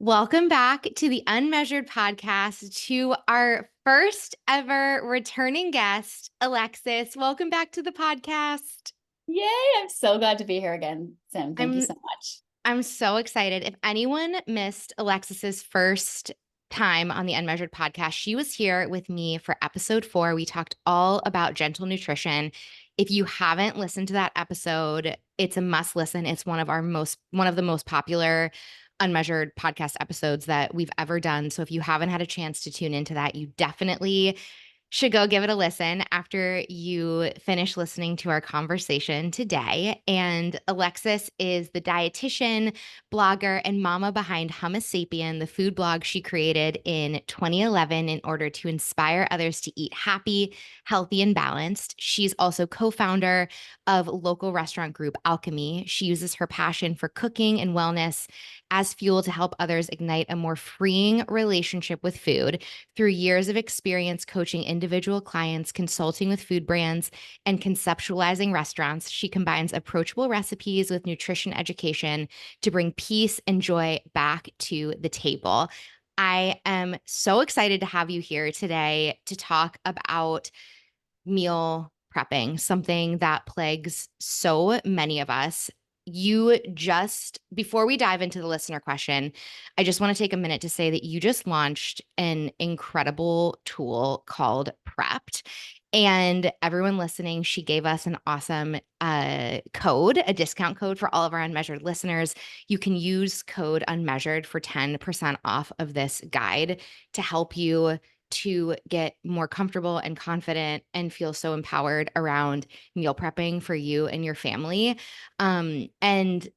Welcome back to the Unmeasured podcast to our first ever returning guest, Alexis. Welcome back to the podcast. Yay, I'm so glad to be here again, Sim. Thank you I'm so much. I'm so excited. If anyone missed Alexis's first time on the Unmeasured podcast, she was here with me for episode 4. We talked all about gentle nutrition. If you haven't listened to that episode, it's a must listen. It's one of the most popular Unmeasured podcast episodes that we've ever done. So if you haven't had a chance to tune into that, you definitely should go give it a listen after you finish listening to our conversation today. And Alexis is the dietitian, blogger, and mama behind Hummusapien, the food blog she created in 2011 in order to inspire others to eat happy, healthy, and balanced. She's also co-founder of local restaurant group Alchemy. She uses her passion for cooking and wellness as fuel to help others ignite a more freeing relationship with food. Through years of experience coaching individual clients, consulting with food brands, and conceptualizing restaurants, she combines approachable recipes with nutrition education to bring peace and joy back to the table. I am so excited to have you here today to talk about meal prepping, something that plagues so many of us. Before we dive into the listener question, I just want to take a minute to say that you just launched an incredible tool called Prepped. And everyone listening, she gave us an awesome a discount code for all of our Unmeasured listeners. You can use code Unmeasured for 10% off of this guide to help you to get more comfortable and confident and feel so empowered around meal prepping for you and your family. And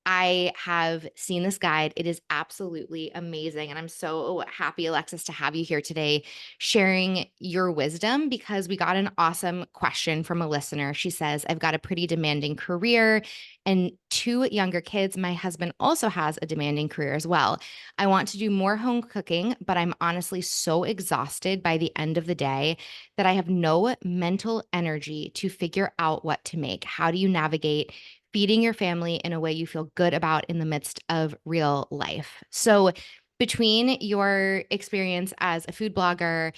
I have seen this guide. It is absolutely amazing. And I'm so happy, Alexis, to have you here today sharing your wisdom because we got an awesome question from a listener. She says, I've got a pretty demanding career and 2 younger kids. My husband also has a demanding career as well. I want to do more home cooking, but I'm honestly so exhausted by the end of the day that I have no mental energy to figure out what to make. How do you navigate feeding your family in a way you feel good about in the midst of real life? So, between your experience as a food blogger,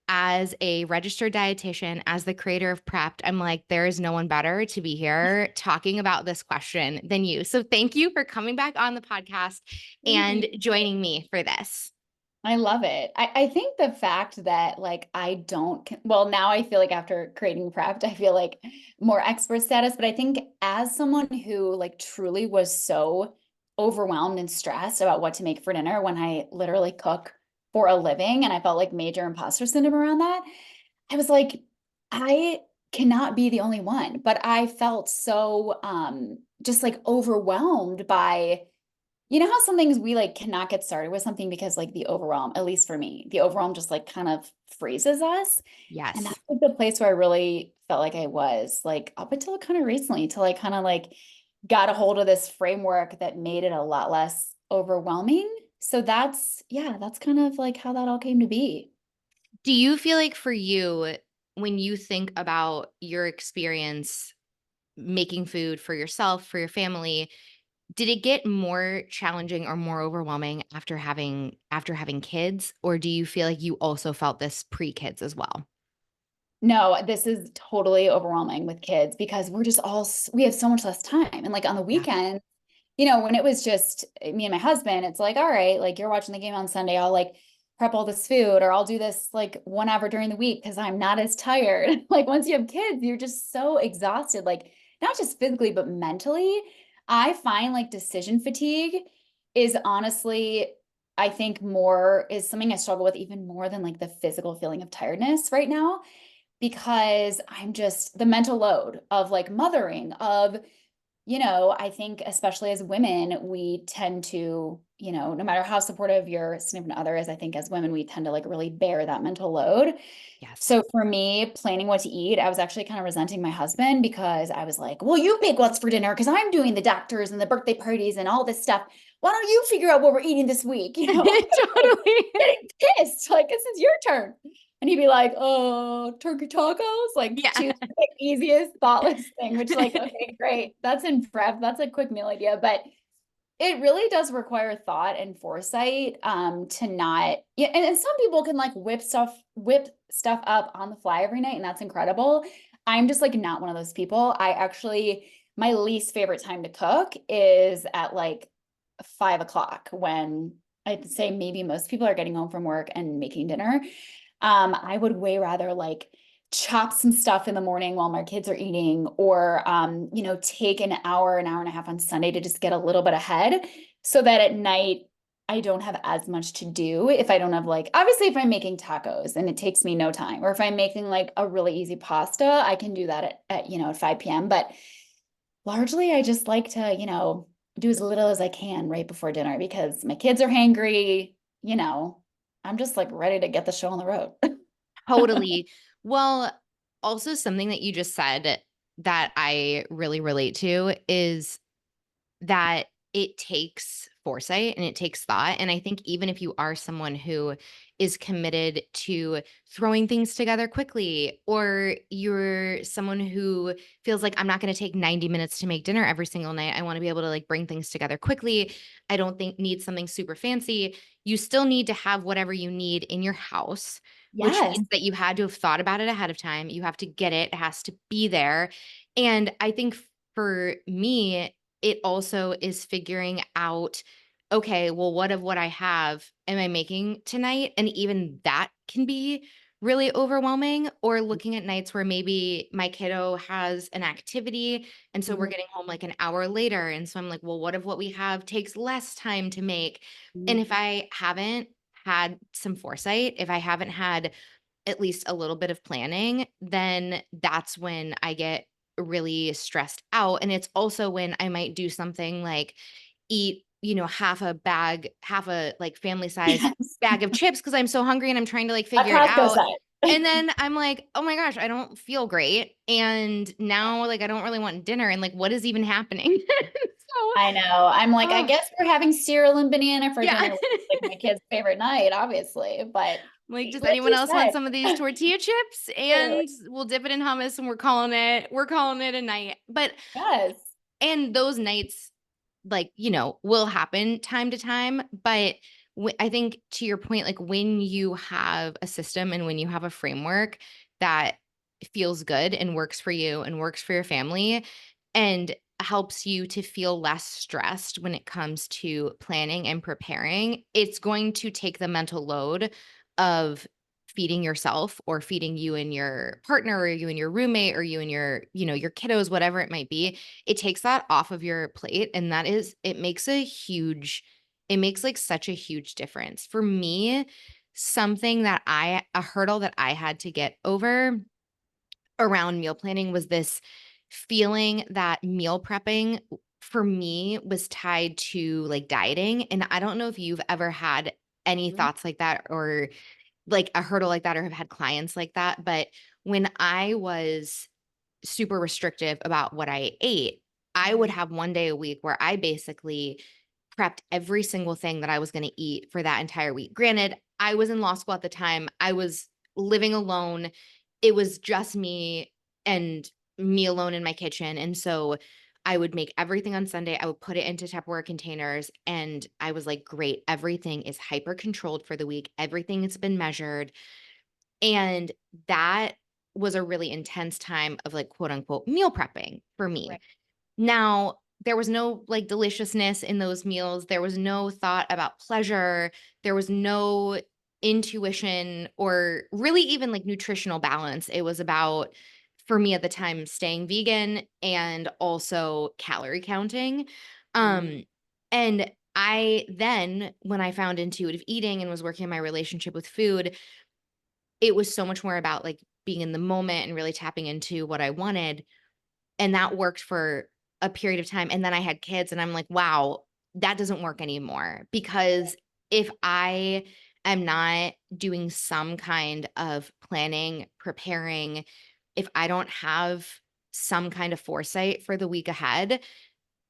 as a registered dietitian, as the creator of Prepped, I'm like, there is no one better to be here talking about this question than you. So, thank you for coming back on the podcast Thank you. and joining me for this. I love it. I think the fact that I don't, well, now I feel like after creating Prepped, I feel like more expert status, but I think as someone who truly was so overwhelmed and stressed about what to make for dinner when I literally cook for a living and I felt like major imposter syndrome around that, I was like, I cannot be the only one, but I felt so just overwhelmed by how some things we cannot get started with something because the overwhelm, at least for me, the overwhelm just kind of freezes us. And Yes. that's the place where I really felt like I was up until kind of recently, till I kind of got a hold of this framework that made it a lot less overwhelming. So that's kind of how that all came to be. Do you feel like for you, when you think about your experience making food for yourself, for your family, did it get more challenging or more overwhelming after having kids, or do you feel like you also felt this pre-kids as well? No, this is totally overwhelming with kids because we have so much less time. And on the Yeah. weekend, when it was just me and my husband, it's like, all right, you're watching the game on Sunday, I'll prep all this food or I'll do this 1 hour during the week because I'm not as tired. Once you have kids, you're just so exhausted, not just physically, but mentally. I find decision fatigue is honestly, I think more is something I struggle with even more than the physical feeling of tiredness right now because I'm just the mental load of mothering, of I think especially as women, we tend to, no matter how supportive your significant other is, I think as women, we tend to really bear that mental load. Yes. So for me, planning what to eat, I was actually kind of resenting my husband because I was like, well, you make what's for dinner because I'm doing the doctors and the birthday parties and all this stuff. Why don't you figure out what we're eating this week? Totally. Getting pissed. This is your turn. And he'd be like, oh, turkey tacos, Yeah. choose the easiest, thoughtless thing, which okay, great. That's in prep. That's a quick meal idea. But It really does require thought and foresight, to not, yeah, and some people can like whip stuff up on the fly every night, and that's incredible. I'm just like not one of those people. I actually, my least favorite time to cook is at like 5 o'clock, when I'd say maybe most people are getting home from work and making dinner. I would way rather like chop some stuff in the morning while my kids are eating, or take an hour and a half on Sunday to just get a little bit ahead, so that at night I don't have as much to do. If I don't have, like, obviously if I'm making tacos and it takes me no time, or if I'm making like a really easy pasta, I can do that at 5 p.m. But largely I just like to, do as little as I can right before dinner, because my kids are hangry, I'm just like ready to get the show on the road. Totally. Well, also something that you just said that I really relate to is that it takes foresight and it takes thought. And I think even if you are someone who is committed to throwing things together quickly, or you're someone who feels like I'm not going to take 90 minutes to make dinner every single night, I want to be able to like bring things together quickly. I don't think need something super fancy. You still need to have whatever you need in your house, which Yes. means that you had to have thought about it ahead of time. You have to get it, it has to be there. And I think for me, it also is figuring out, okay, well, what of what I have am I making tonight? And even that can be really overwhelming. Or looking at nights where maybe my kiddo has an activity. And so we're Mhm. getting home like an hour later. And so I'm like, well, what if what we have takes less time to make? And Mhm. if I haven't had some foresight, if I haven't had at least a little bit of planning, then that's when I get really stressed out. And it's also when I might do something like eat, half a like family size Yes. bag of chips because I'm so hungry and I'm trying to like A figure it Costco out. side. And then I'm like, oh my gosh, I don't feel great. And now like I don't really want dinner. And like, what is even happening? So, I know. I'm like, I oh, guess we're having cereal and banana for yeah. dinner, which is like my kid's favorite night, obviously. But Like, does like anyone you else want said, some of these tortilla chips? literally, And we'll dip it in hummus and we're calling it a night. But yes. and those nights, like, will happen time to time. But I think to your point, like when you have a system and when you have a framework that feels good and works for you and works for your family and helps you to feel less stressed when it comes to planning and preparing, it's going to take the mental load of feeding yourself or feeding you and your partner or you and your roommate or you and your kiddos, whatever it might be. It takes that off of your plate, and it makes like such a huge difference. For me, a hurdle that I had to get over around meal planning was this feeling that meal prepping for me was tied to like dieting. And I don't know if you've ever had any Mhm. thoughts like that, or like a hurdle like that, or have had clients like that. But when I was super restrictive about what I ate, I would Mhm. have one day a week where I basically prepped every single thing that I was going to eat for that entire week. Granted, I was in law school at the time. I was living alone. It was just and me alone in my kitchen. And so I would make everything on Sunday. I would put it into Tupperware containers. And I was like, great, everything is hyper controlled for the week. Everything has been measured. And that was a really intense time of like quote unquote meal prepping for me. Right. Now, there was no like deliciousness in those meals. There was no thought about pleasure. There was no intuition or really even like nutritional balance. It was about, for me at the time, staying vegan and also calorie counting. Mhm. Um, and I then, when I found intuitive eating and was working on my relationship with food, it was so much more about like being in the moment and really tapping into what I wanted. And that worked for a period of time. And then I had kids and I'm like, wow, that doesn't work anymore. Because if I am not doing some kind of planning, preparing, if I don't have some kind of foresight for the week ahead,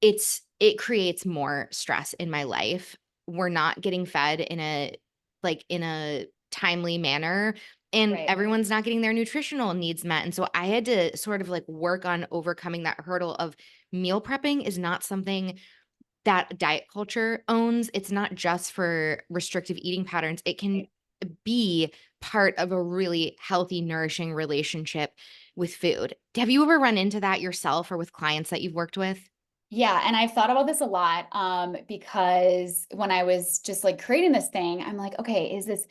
it creates more stress in my life. We're not getting fed in a timely manner, and Right. everyone's not getting their nutritional needs met. And so I had to sort of like work on overcoming that hurdle of meal prepping is not something that diet culture owns. It's not just for restrictive eating patterns. It can be part of a really healthy, nourishing relationship with food. Have you ever run into that yourself or with clients that you've worked with? Yeah, and I've thought about this a lot, because when I was just like creating this thing, I'm like, okay, is this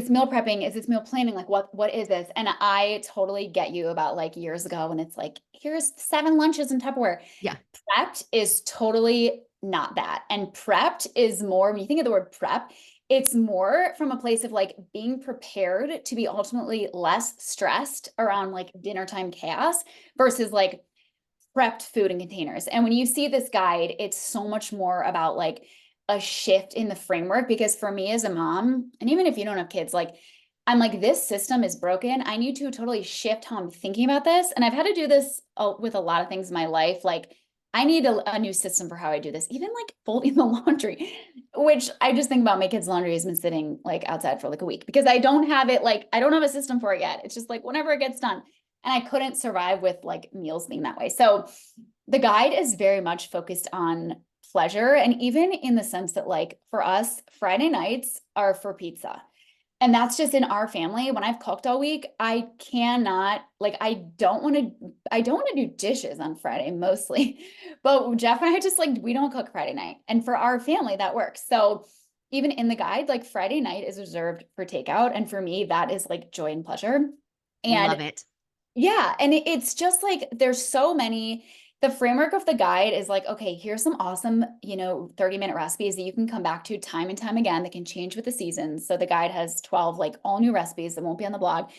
meal prepping? Is this meal planning? Like what is this? And I totally get you about like years ago when it's like, here's 7 lunches in Tupperware. Yeah. Prepped is totally not that. And prepped is more, when you think of the word prep, it's more from a place of like being prepared to be ultimately less stressed around like dinner time chaos versus like prepped food in containers. And when you see this guide, it's so much more about like a shift in the framework. Because for me as a mom, and even if you don't have kids, like I'm like, this system is broken. I need to totally shift how I'm thinking about this. And I've had to do this with a lot of things in my life. Like I need a new system for how I do this, even like folding the laundry, which I just think about my kids' laundry has been sitting like outside for like a week because I don't have it, like, I don't have a system for it yet. It's just like whenever it gets done. And I couldn't survive with like meals being that way. So the guide is very much focused on pleasure. And even in the sense that, like, for us, Friday nights are for pizza. And that's just in our family. When I've cooked all week, I cannot, like, I don't want to do dishes on Friday mostly. But Jeff and I just like, we don't cook Friday night. And for our family, that works. So even in the guide, like Friday night is reserved for takeout. And for me, that is like joy and pleasure. And Love it. yeah, and it's just like there's so many. The framework of the guide is like, okay, here's some awesome, 30-minute recipes that you can come back to time and time again that can change with the seasons. So the guide has 12 like all new recipes that won't be on the blog.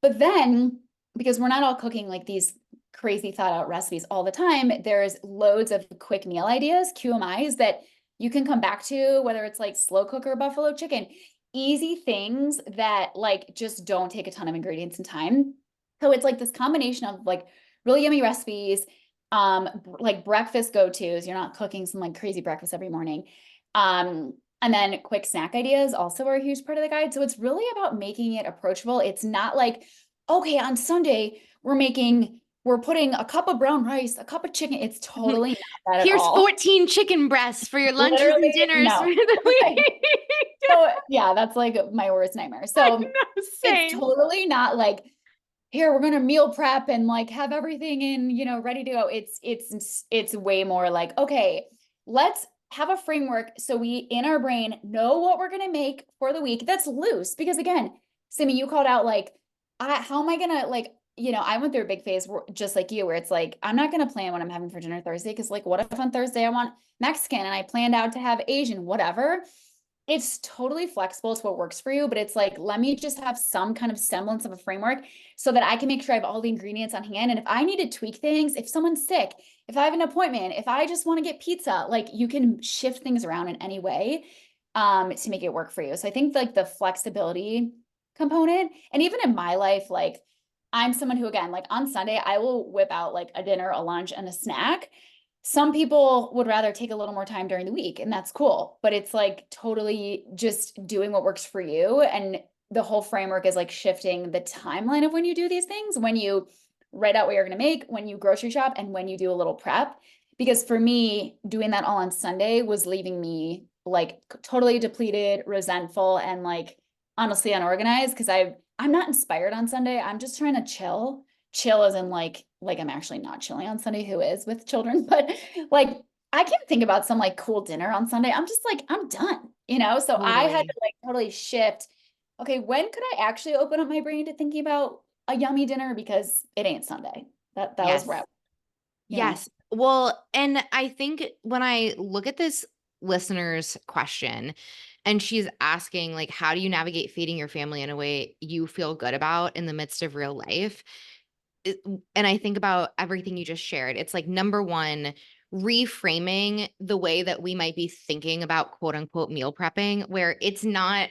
But then, because we're not all cooking like these crazy thought out recipes all the time, there's loads of quick meal ideas, QMIs that you can come back to, whether it's like slow cooker buffalo chicken, easy things that like just don't take a ton of ingredients and time. So it's like this combination of like really yummy recipes, like breakfast go-tos. You're not cooking some like crazy breakfast every morning. And then quick snack ideas also are a huge part of the guide. So it's really about making it approachable. It's not like, okay, on Sunday, we're putting a cup of brown rice, a cup of chicken. It's totally not that at Here's all. 14 chicken breasts for your lunches and Literally, dinners for no. the Right. week. So yeah, that's like my worst nightmare. I So know, it's same. totally not like, here we're gonna meal prep and like have everything in, ready to go. It's way more like, okay, let's have a framework so we in our brain know what we're gonna make for the week. That's loose because again, Simi, you called out like, how am I gonna like, I went through a big phase just like you, where it's like, I'm not gonna plan what I'm having for dinner Thursday because like, what if on Thursday I want Mexican and I planned out to have Asian, whatever. It's totally flexible to what works for you, but it's like, let me just have some kind of semblance of a framework so that I can make sure I have all the ingredients on hand. And if I need to tweak things, if someone's sick, if I have an appointment, if I just want to get pizza, like you can shift things around in any way to make it work for you. So I think like the flexibility component, and even in my life, like I'm someone who, again, like on Sunday, I will whip out like a dinner, a lunch, and a snack. Some people would rather take a little more time during the week, and that's cool. But it's like totally just doing what works for you. And the whole framework is like shifting the timeline of when you do these things, when you write out what you're going to make, when you grocery shop, and when you do a little prep. Because for me, doing that all on Sunday was leaving me like totally depleted, resentful, and like honestly unorganized because I'm not inspired on Sunday. I'm just trying to chill as in like I'm actually not chilling on Sunday, who is with children, but like I can't think about some like cool dinner on Sunday. I'm just like, I'm done, so I had to Totally. like totally shift. Okay, when could I actually open up my brain to thinking about a yummy dinner because it ain't Sunday. That was where Yes. you know. Yes. Well, and I think when I look at this listener's question and she's asking, like, how do you navigate feeding your family in a way you feel good about in the midst of real life? And I think about everything you just shared. It's like, number one, reframing the way that we might be thinking about quote unquote meal prepping, where it's not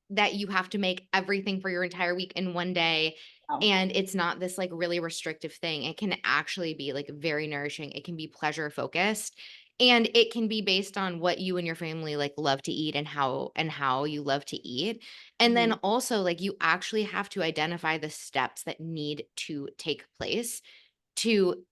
that you have to make everything for your entire week in one day. Oh, And it's not this like really restrictive thing. It can actually be like very nourishing. It can be pleasure focused. And it can be based on what you and your family like love to eat and how you love to eat. And then mhm. also like you actually have to identify the steps that need to take place to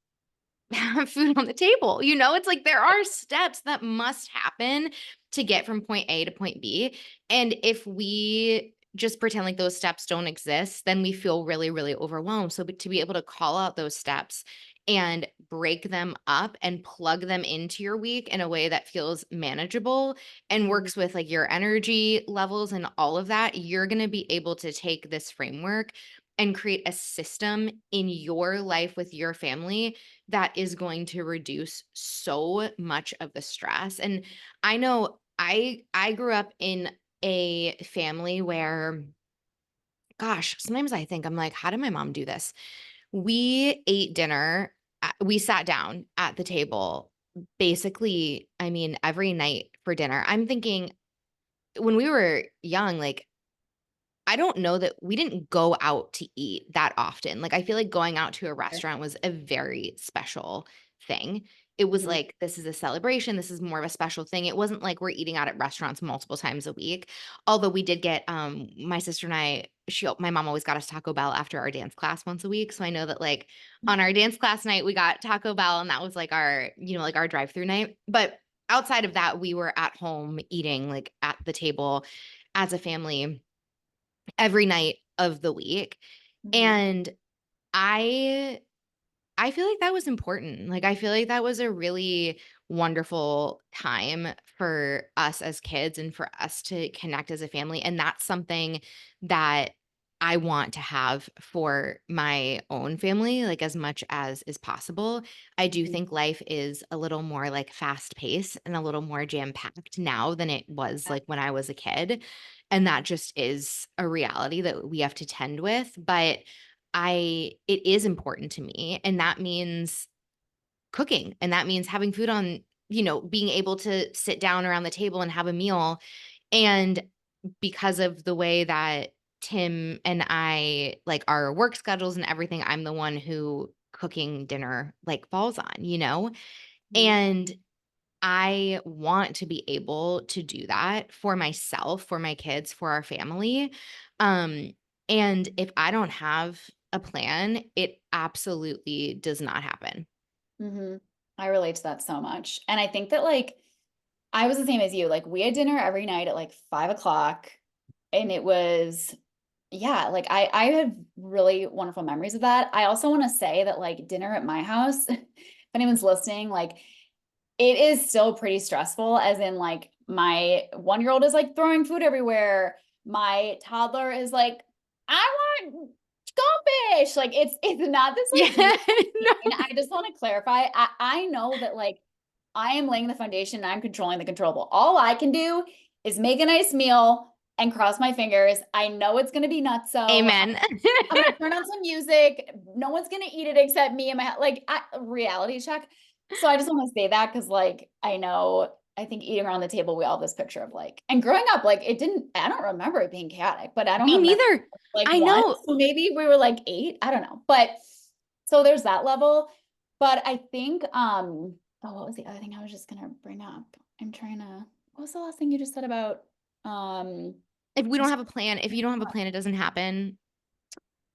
have food on the table. You know, it's like there are steps that must happen to get from point A to point B. And if we just pretend like those steps don't exist, then we feel really, really overwhelmed. So to be able to call out those steps and break them up and plug them into your week in a way that feels manageable and Mhm. works with like your energy levels and all of that, you're going to be able to take this framework and create a system in your life with your family that is going to reduce so much of the stress. And I know I grew up in a family where, gosh, sometimes I think I'm like, how did my mom do this? We ate dinner, we sat down at the table basically, I mean, every night for dinner. I'm thinking when we were young, like I don't know that we didn't go out to eat that often. Like, I feel like going out to a Sure. restaurant was a very special thing. It was Mhm. like, this is a celebration. This is more of a special thing. It wasn't like we're eating out at restaurants multiple times a week. Although we did get, my sister and I, my mom always got us Taco Bell after our dance class once a week. So I know that like on our dance class night, we got Taco Bell and that was like our, like our drive through night. But outside of that, we were at home eating like at the table as a family every night of the week. Mhm. And I I feel like that was important. Like, I feel like that was a really wonderful time for us as kids and for us to connect as a family. And that's something that I want to have for my own family, like as much as is possible. I do Mhm. think life is a little more like fast paced and a little more jam packed now than it was like when I was a kid. And that just is a reality that we have to tend with. But it is important to me, and that means cooking, and that means having food on, being able to sit down around the table and have a meal, and because of the way that Tim and I, like, our work schedules and everything, I'm the one who cooking dinner, like, falls on, Mhm. and I want to be able to do that for myself, for my kids, for our family. Um, and if I don't have a plan, it absolutely does not happen. Mhm. I relate to that so much. And I think that like I was the same as you. Like we had dinner every night at like 5 o'clock. And it was, yeah, like I had really wonderful memories of that. I also want to say that like dinner at my house, if anyone's listening, like it is still pretty stressful, as in like my 1-year-old is like throwing food everywhere. My toddler is like, I want goldfish. Like it's not this Yeah. like beautiful No. scene. I just want to clarify. I know that like I am laying the foundation and I'm controlling the controllable. All I can do is make a nice meal and cross my fingers. I know it's gonna be nuts. So Amen. I'm gonna turn on some music. No one's gonna eat it except me and my like reality check. So I just want to say that because like I know I think eating around the table, we all have this picture of like and growing up, like it didn't I don't remember it being chaotic, but I don't Me remember neither. like I once. know. So maybe we were like 8. I don't know. But so there's that level. But I think oh, what was the other thing I was just gonna bring up? I'm trying to what was the last thing you just said about um If we I'm don't sorry. have a plan, if you don't have a plan, it doesn't happen.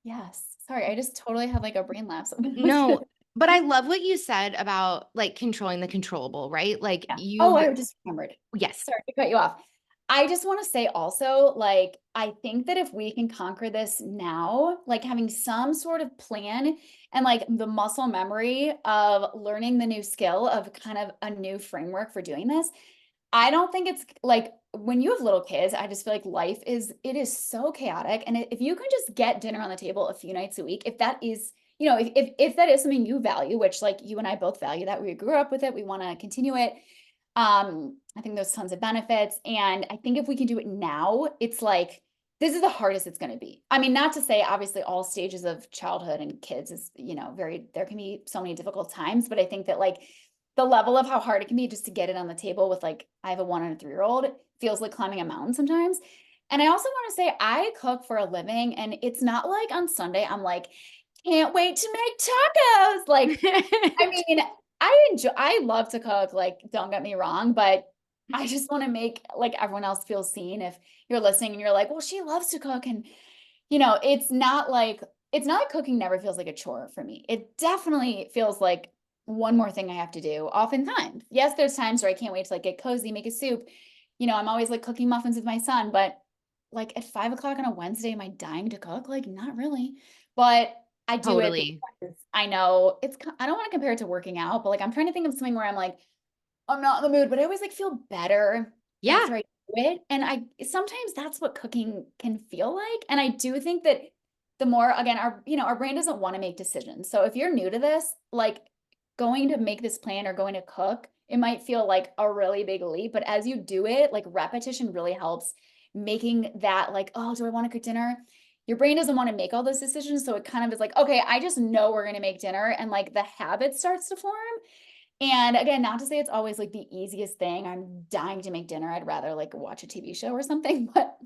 Yes. Sorry, I just totally had like a brain lapse. No, but I love what you said about like controlling the controllable, right? Like Yeah. Oh, you, I just remembered. yes. Sorry to cut you off. I just want to say also, like, I think that if we can conquer this now, like having some sort of plan and like the muscle memory of learning the new skill of kind of a new framework for doing this, I don't think it's like when you have little kids, I just feel like life is it is so chaotic. And if you can just get dinner on the table a few nights a week, if that is, if that is something you value, which like you and I both value that we grew up with it, we want to continue it. I think there's tons of benefits. And I think if we can do it now, it's like this is the hardest it's going to be. I mean, not to say obviously all stages of childhood and kids is, very there can be so many difficult times, but I think that like the level of how hard it can be just to get it on the table with like I have a 1 and a 3-year-old feels like climbing a mountain sometimes. And I also want to say I cook for a living and it's not like on Sunday I'm like can't wait to make tacos. Like I mean, I love to cook, like, don't get me wrong, but I just wanna make, like, everyone else feel seen if you're listening and you're like, "Well, she loves to cook," and, it's not like cooking never feels like a chore for me. It definitely feels like one more thing I have to do oftentimes. Yes, there's times where I can't wait to like get cozy, make a soup. I'm always like cooking muffins with my son, but like at 5 o'clock on a Wednesday, am I dying to cook? Like, not really. But I do it Totally. because I know I don't want to compare it to working out, but like I'm trying to think of something where I'm like, I'm not in the mood, but I always like feel better Yeah, after I do it. And sometimes that's what cooking can feel like. And I do think that the more, again, our brain doesn't want to make decisions. So if you're new to this, like going to make this plan or going to cook, it might feel like a really big leap, but as you do it, like repetition really helps making that like, oh, do I want to cook dinner? Your brain doesn't want to make all those decisions. So it kind of is like, okay, I just know we're going to make dinner. And like the habit starts to form. And again, not to say it's always like the easiest thing. I'm dying to make dinner. I'd rather like watch a TV show or something, but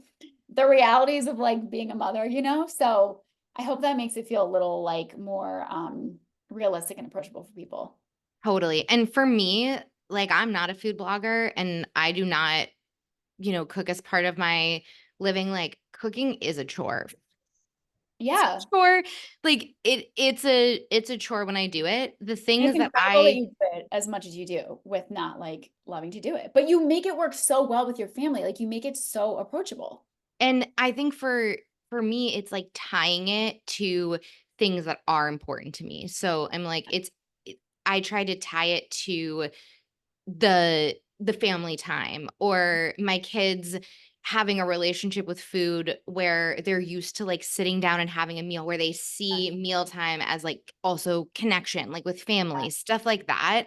the realities of like being a mother. So I hope that makes it feel a little like more realistic and approachable for people. totally. And for me, like I'm not a food blogger and I do not, cook as part of my living. Like cooking is a chore. It's Yeah. a chore. Like it's a chore when I do it. The thing And it's is that incredible that you do it as much as you do with not like loving to do it. But you make it work so well with your family. Like you make it so approachable. and I think for me, it's like tying it to things that are important to me. So I'm like, I try to tie it to the family time or my kids having a relationship with food where they're used to like sitting down and having a meal, where they see mealtime as like also connection, like with family, stuff like that.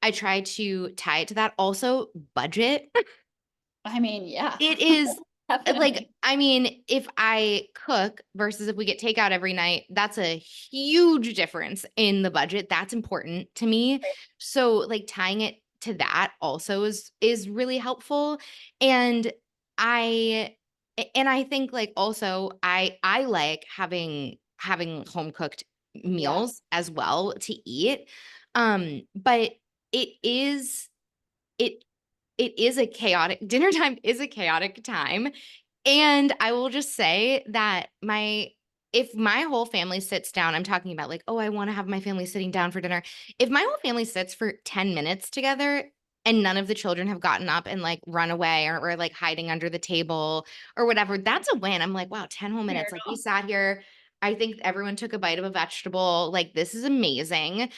I try to tie it to that. Also, budget. I mean, yeah, It is like, definitely. I mean, if I cook versus if we get takeout every night, that's a huge difference in the budget. That's important to me. So like tying it to that also is really helpful. And I I think like also I like having home cooked Yeah. meals as well to eat. But it is it it is a chaotic dinner time is a chaotic time, and I will just say that my if my whole family sits down, I'm talking about like, "Oh, I wanna have my family sitting down for dinner." If my whole family sits for 10 minutes together and none of the children have gotten up and, like, run away or, like, hiding under the table or whatever, that's a win. I'm like, "Wow, 10 whole minutes." Like, we Miracle. sat here. I think everyone took a bite of a vegetable. Like, this is amazing.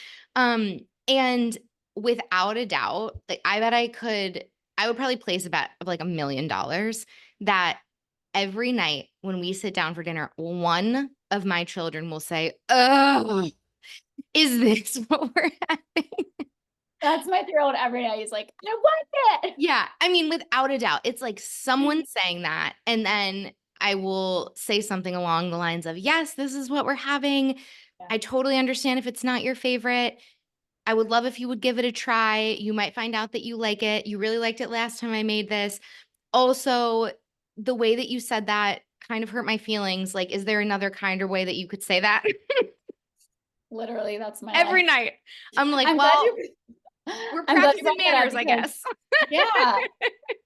And without a doubt, like, I would probably place a bet of, like, $1,000,000 that every night when we sit down for dinner, one of my children will say, "Oh, is this what we're having?" That's my 3-year-old every night. He's like, I want it. Yeah, I mean, without a doubt, it's like someone saying that, and then I will say something along the lines of, "Yes, this is what we're having. Yeah, I totally understand if it's not your favorite. I would love if you would give it a try. You might find out that you like it. You really liked it last time I made this. Also, the way that you said that kind of hurt my feelings. Like, is there another kinder way that you could say that?" literally, that's my Every life. night. I'm like, I'm glad "Well, you we're I'm glad you practicing brought that up manners, I because guess." yeah,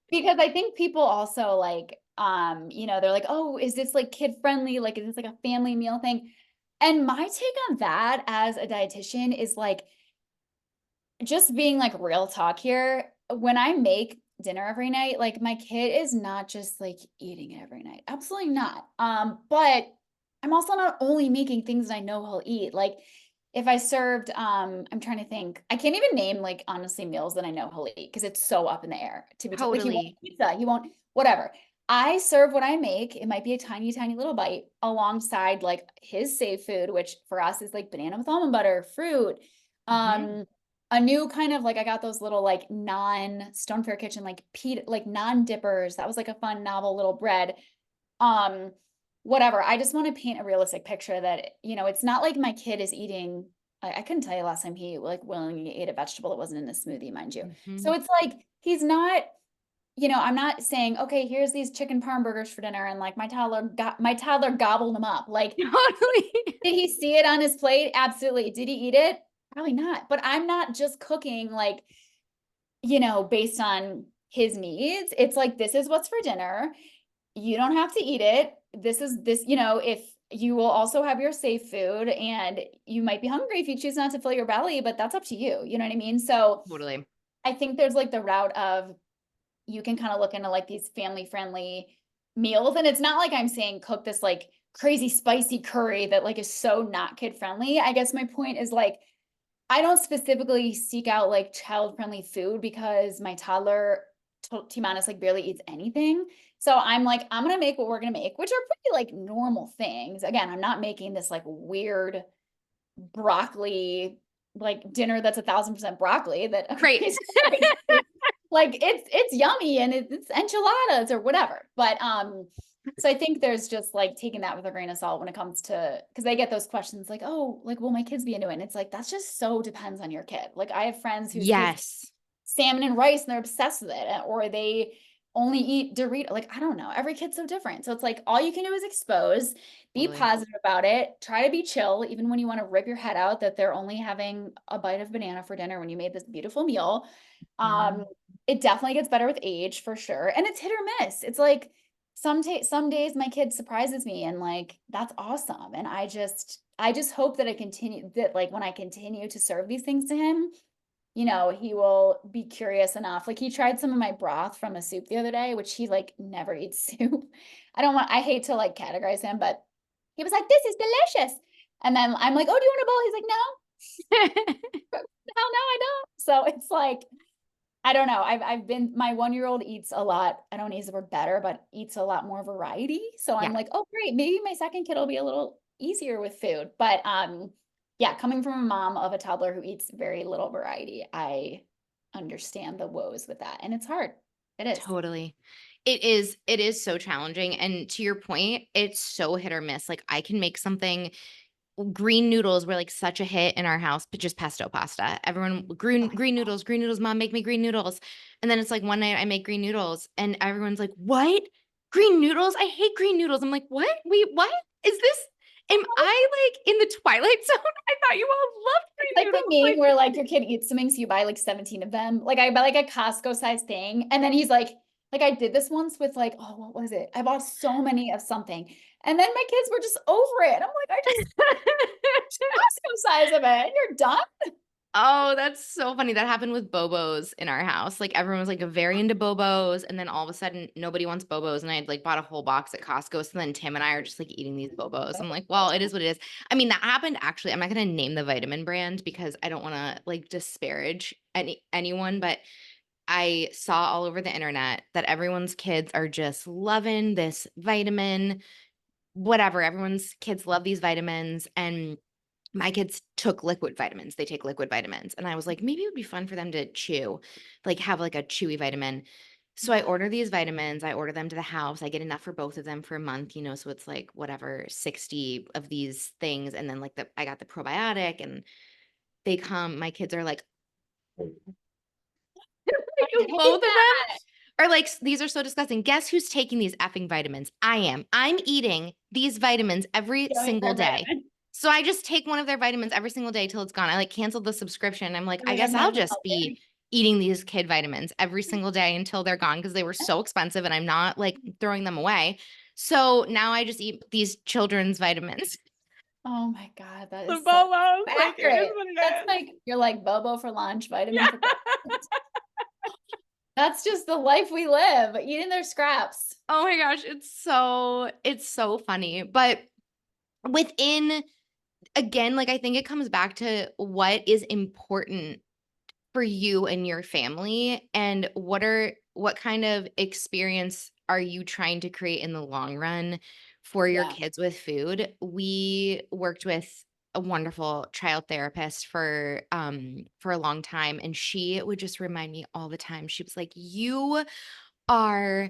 because I think people also like they're like, "Oh, is this like kid friendly? Like is this like a family meal thing?" And my take on that as a dietitian is like just being like real talk here. When I make dinner every night, like my kid is not just like eating it every night. Absolutely not. But I'm also not only making things that I know he'll eat. Like if I served, I'm trying to think, I can't even name like honestly meals that I know he'll eat because it's so up in the air to be like he won't Totally. eat pizza, he won't, whatever. I serve what I make. It might be a tiny, tiny little bite alongside like his safe food, which for us is like banana with almond butter, fruit, Mhm. um, a new kind of like I got those little like non Stone Fair Kitchen like pita like non dippers. That was like a fun novel little bread. Um, Whatever. I just want to paint a realistic picture that it's not like my kid is eating. I couldn't tell you last time he like willingly ate a vegetable that wasn't in a smoothie, mind you. So Mhm. it's like he's not. I'm not saying, okay, here's these chicken parm burgers for dinner, and like my toddler gobbled them up. Like, Totally. did he see it on his plate? Absolutely. Did he eat it? Probably not. But I'm not just cooking like based on his needs. It's like, this is what's for dinner. You don't have to eat it. This is this, if you will also have your safe food, and you might be hungry if you choose not to fill your belly, but that's up to you. You know what I mean? So Totally. I think there's like the route of, you can kind of look into like these family friendly meals. And it's not like I'm saying cook this like crazy spicy curry that like is so not kid friendly. I guess my point is like, I don't specifically seek out like child friendly food because my toddler, to be honest, like barely eats anything. So I'm like, I'm gonna make what we're gonna make, which are pretty like normal things. Again, I'm not making this like weird broccoli like dinner that's 1,000% broccoli that Right. like it's yummy and it's enchiladas or whatever. But so I think there's just like taking that with a grain of salt when it comes to, because they get those questions like, oh, like will my kids be into it? And it's like that's just so depends on your kid. Like I have friends whose kids Yes. salmon and rice and they're obsessed with it, or they only eat Dorito. Like I don't know, every kid's so different. So it's like all you can do is expose, be Totally. positive about it, try to be chill even when you want to rip your head out that they're only having a bite of banana for dinner when you made this beautiful meal. um Mhm. it definitely gets better with age for sure, and it's hit or miss. It's like some days my kid surprises me and like that's awesome, and I just hope that I continue that, like when I continue to serve these things to him, he will be curious enough. Like he tried some of my broth from a soup the other day, which he like never eats soup. I hate to like categorize him, but he was like, "This is delicious." And then I'm like, "Oh, do you want a bowl?" He's like, "No, hell no, I don't." So it's like, I don't know. I've been, my 1-year-old eats a lot. I don't use the word better, but eats a lot more variety. So I'm Yeah, like, oh great, maybe my second kid will be a little easier with food. But yeah, coming from a mom of a toddler who eats very little variety, I understand the woes with that. And it's hard. It is. totally. It is so challenging, and to your point, it's so hit or miss. Like, I can make something. Green noodles were, like, such a hit in our house, but just pesto pasta. Everyone, Okay. green noodles, mom, make me green noodles." And then it's like one night I make green noodles and everyone's like, "What? Green noodles? I hate green noodles." I'm like, "What? Wait, what? Is this am I, like, in the twilight zone? I thought you all loved It's green like the noodles." meme Like, where like your kid eats something, so you buy like 17 of them. Like I buy like a Costco size thing, and then he's like I did this once with like, oh, what was it? I bought so many of something, and then my kids were just over it. I'm like, I just Costco size of it, and you're done. oh, that's so funny. That happened with Bobos in our house. Like, everyone was, like, very into Bobos, and then all of a sudden, nobody wants Bobos, and I had, like, bought a whole box at Costco, so then Tim and I are just, like, eating these Bobos. I'm like, "Well, it is what it is." I mean, that happened actually. I'm not gonna name the vitamin brand because I don't wanna, like, disparage anyone, but I saw all over the internet that everyone's kids are just loving this vitamin, whatever. Everyone's kids love these vitamins, and my kids took liquid vitamins. They take liquid vitamins. And I was like, maybe it would be fun for them to chew, like have like a chewy vitamin. So I Yeah. order these vitamins. I order them to the house. I get enough for both of them for a month, so it's like whatever, 60 of these things. And then like I got the probiotic and they come, my kids are like, I like hate both of them that. are like, "These are so disgusting. Guess who's taking these effing vitamins? I am. I'm eating these vitamins every You don't eat single their day." vitamin. So I just take one of their vitamins every single day till it's gone. I, like, canceled the subscription. I'm like, You're "I like, I'm guess not I'll even just be healthy. eating these kid vitamins every single day until they're gone because they were so expensive and I'm not, like, throwing them away." So now I just eat these children's vitamins. Oh my God, that The is so Bobos, like, it is accurate. what That's it is. like you're like Bobo for lunch, Yeah. vitamin for breakfast. That's just the life we live, eating their scraps. Oh my gosh, it's so funny. But within again, like, I think it comes back to what is important for you and your family, and what kind of experience are you trying to create in the long run for your Yeah. kids with food? We worked with a wonderful child therapist for a long time, and she would just remind me all the time. She was like, are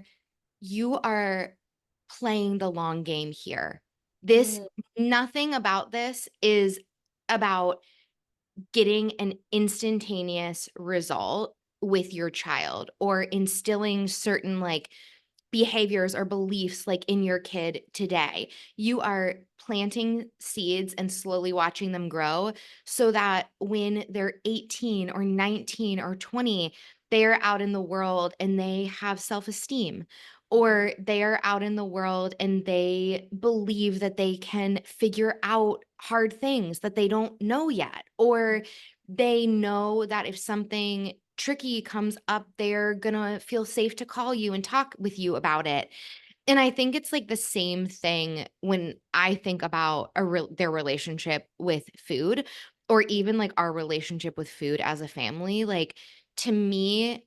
you are playing the long game here. This Mm, Nothing about this is about getting an instantaneous result with your child or instilling certain like behaviors or beliefs like in your kid today. You are planting seeds and slowly watching them grow so that when they're 18 or 19 or 20, they're out in the world and they have self esteem or they are out in the world and they believe that they can figure out hard things that they don't know yet, or they know that if something tricky comes up, they're gonna feel safe to call you and talk with you about it. And I think it's like the same thing when I think about their relationship with food, or even like our relationship with food as a family. Like, to me,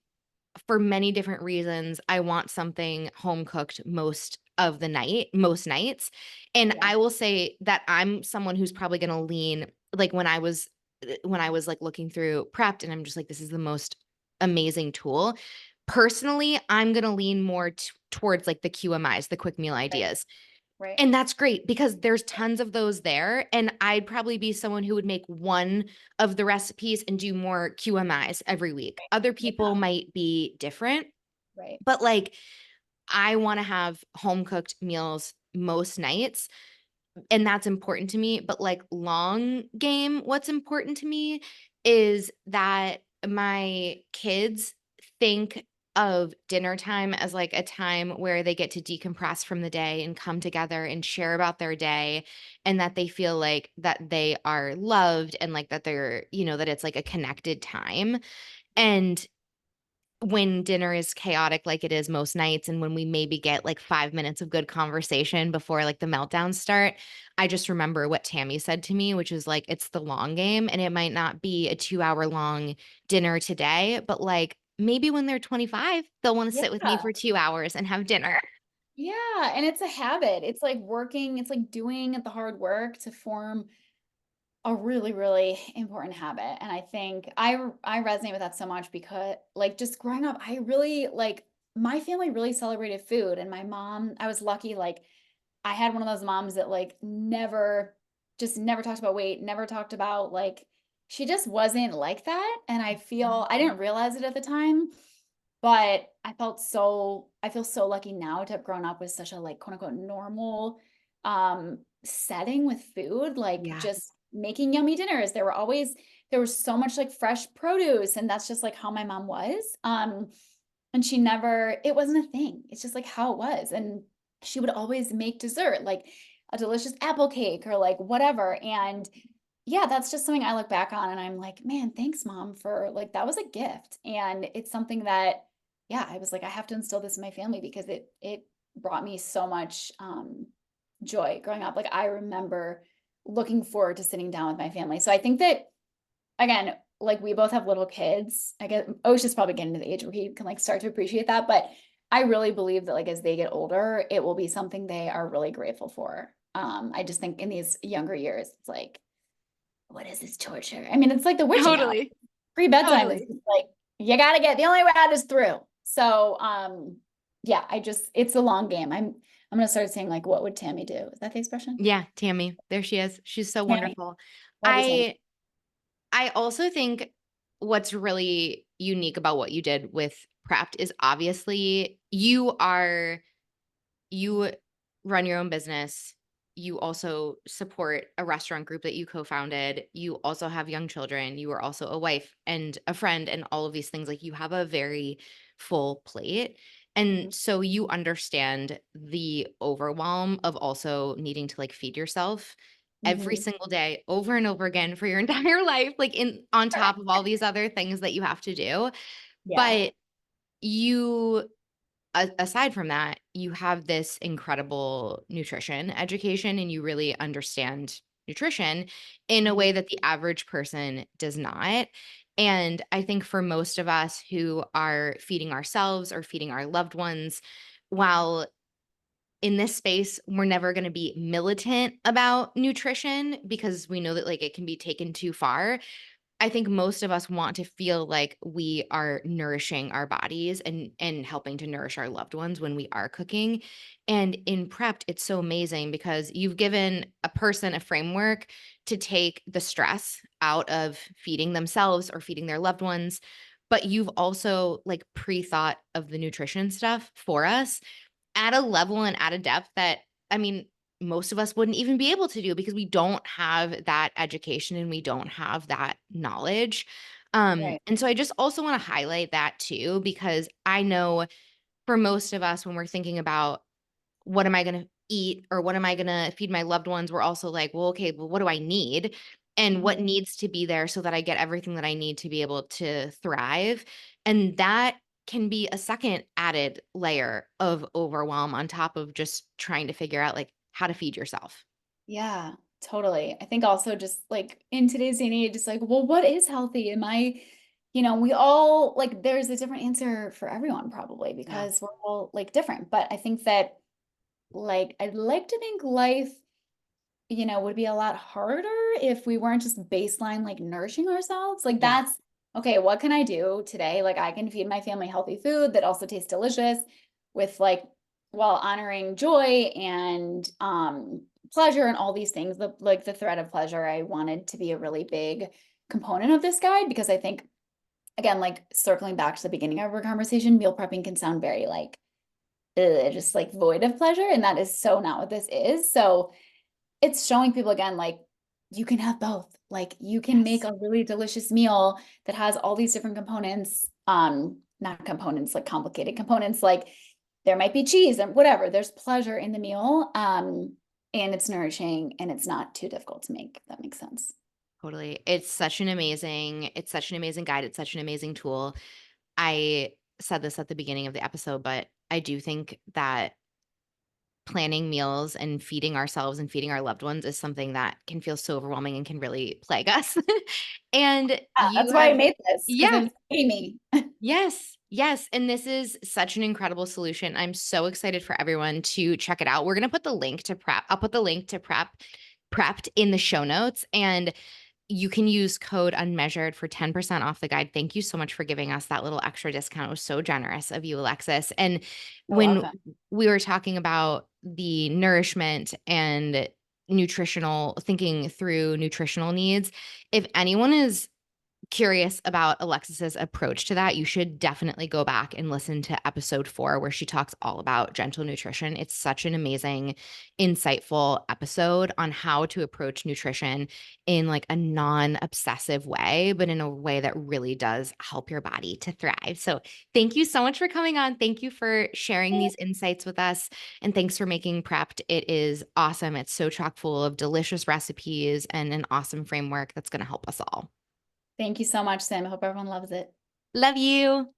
for many different reasons, I want something home cooked most nights. And Yeah. I will say that I'm someone who's probably going to lean, like, when I was like looking through Prepped, and I'm just like, this is the most amazing tool. Personally, I'm going to lean more towards like the QMIs, the quick meal Right. ideas. Right. And that's great because there's tons of those there, and I'd probably be someone who would make one of the recipes and do more QMIs every week. Other people Yeah. might be different, Right. but, like, I wanna have home cooked meals most nights, and that's important to me. But like long game, what's important to me is that my kids think of dinner time as like a time where they get to decompress from the day and come together and share about their day, and that they feel like that they are loved, and like that they're, that it's like a connected time. And when dinner is chaotic like it is most nights, and when we maybe get like 5 minutes of good conversation before like the meltdowns start, I just remember what Tammy said to me, which is like, it's the long game, and it might not be a 2-hour long dinner today, but like maybe when they're 25, they'll want to sit with me Yeah. for 2 hours and have dinner. Yeah. And it's a habit. It's like working, it's like doing the hard work to form a really, really important habit. And I think I resonate with that so much because like just growing up, I really like my family really celebrated food. And my mom, I was lucky, like I had one of those moms that like never talked about weight, never talked about like she just wasn't like that. And I didn't realize it at the time, but I feel so lucky now to have grown up with such a like quote unquote normal setting with food, like Yeah, just making yummy dinners. There was so much like fresh produce, and that's just like how my mom was. And she never it wasn't a thing. It's just like how it was. And she would always make dessert, like a delicious apple cake or like whatever. And yeah, that's just something I look back on and I'm like, man, thanks, mom, for like that was a gift. And it's something that, yeah, I was like, I have to instill this in my family because it brought me so much joy growing up. Like I remember looking forward to sitting down with my family. So I think that again, like we both have little kids. I guess Osha's probably getting to the age where he can like start to appreciate that. But I really believe that like as they get older, it will be something they are really grateful for. I just think in these younger years, it's like, what is this torture? I mean, it's like the witching hour. totally. Pre-bedtime is Totally. just like you gotta get the only way out is through. So yeah, it's a long game. I'm gonna start saying like what would Tammy do? Is that the expression? Yeah, Tammy. There she is. She's so Tammy. wonderful. Love you, Tammy. I I also think what's really unique about what you did with Prepped is obviously you run your own business. You also support a restaurant group that you co-founded. You also have young children. You are also a wife and a friend and all of these things. Like, you have a very full plate. Mhm. And so you understand the overwhelm of also needing to like feed yourself every Mhm. single day over and over again for your entire life, like in on top of all these other things that you have to do. Yeah. But you aside from that, you have this incredible nutrition education, and you really understand nutrition in a Mhm. way that the average person does not. And I think for most of us who are feeding ourselves or feeding our loved ones, while in this space, we're never going to be militant about nutrition because we know that like it can be taken too far. I think most of us want to feel like we are nourishing our bodies and helping to nourish our loved ones when we are cooking. And in Prepped, it's so amazing because you've given a person a framework to take the stress out of feeding themselves or feeding their loved ones, but you've also like pre-thought of the nutrition stuff for us at a level and at a depth that, I mean, most of us wouldn't even be able to do because we don't have that education and we don't have that knowledge. Right. And so I just also want to highlight that too, because I know for most of us, when we're thinking about what am I going to eat or what am I going to feed my loved ones, we're also like, well, okay, well, what do I need? And what Mhm. needs to be there so that I get everything that I need to be able to thrive? And that can be a second added layer of overwhelm on top of just trying to figure out like how to feed yourself. Yeah, totally. I think also just like in today's day and age, it's like, well, what is healthy? Am I, we all like there's a different answer for everyone probably Yeah. because we're all like different. But I think that like I'd like to think life, would be a lot harder if we weren't just baseline like nourishing ourselves. Like Yeah. that's okay, what can I do today? Like I can feed my family healthy food that also tastes delicious with like while honoring joy and pleasure and all these things. The thread of pleasure I wanted to be a really big component of this guide because I think again, like circling back to the beginning of our conversation, meal prepping can sound very like just like void of pleasure. And that is so not what this is. So it's showing people again, like you can have both. Like you can make Yes. a really delicious meal that has all these different components, not components like complicated components, like there might be cheese and whatever. There's pleasure in the meal. And it's nourishing and it's not too difficult to make. If that makes sense. Totally. It's such an amazing guide. It's such an amazing tool. I said this at the beginning of the episode, but I do think that planning meals and feeding ourselves and feeding our loved ones is something that can feel so overwhelming and can really plague us. And Yeah, you that's why I have made this because yeah, it's Amy. yes, yes, and this is such an incredible solution. I'm so excited for everyone to check it out. We're gonna put the link to Prep. I'll put the link to Prepped in the show notes, and you can use code unmeasured for 10% off the guide. Thank you so much for giving us that little extra discount. It was so generous of you, Alexis. And You're when welcome. we were talking about the nourishment and nutritional, thinking through nutritional needs, if anyone is curious about Alexis's approach to that, you should definitely go back and listen to episode 4 where she talks all about gentle nutrition. It's such an amazing, insightful episode on how to approach nutrition in like a non-obsessive way, but in a way that really does help your body to thrive. So, thank you so much for coming on. Thank you for sharing these insights with us. And thanks for making Prepped. It is awesome. It's so chock full of delicious recipes and an awesome framework that's going to help us all. Thank you so much, Sam. I hope everyone loves it. Love you.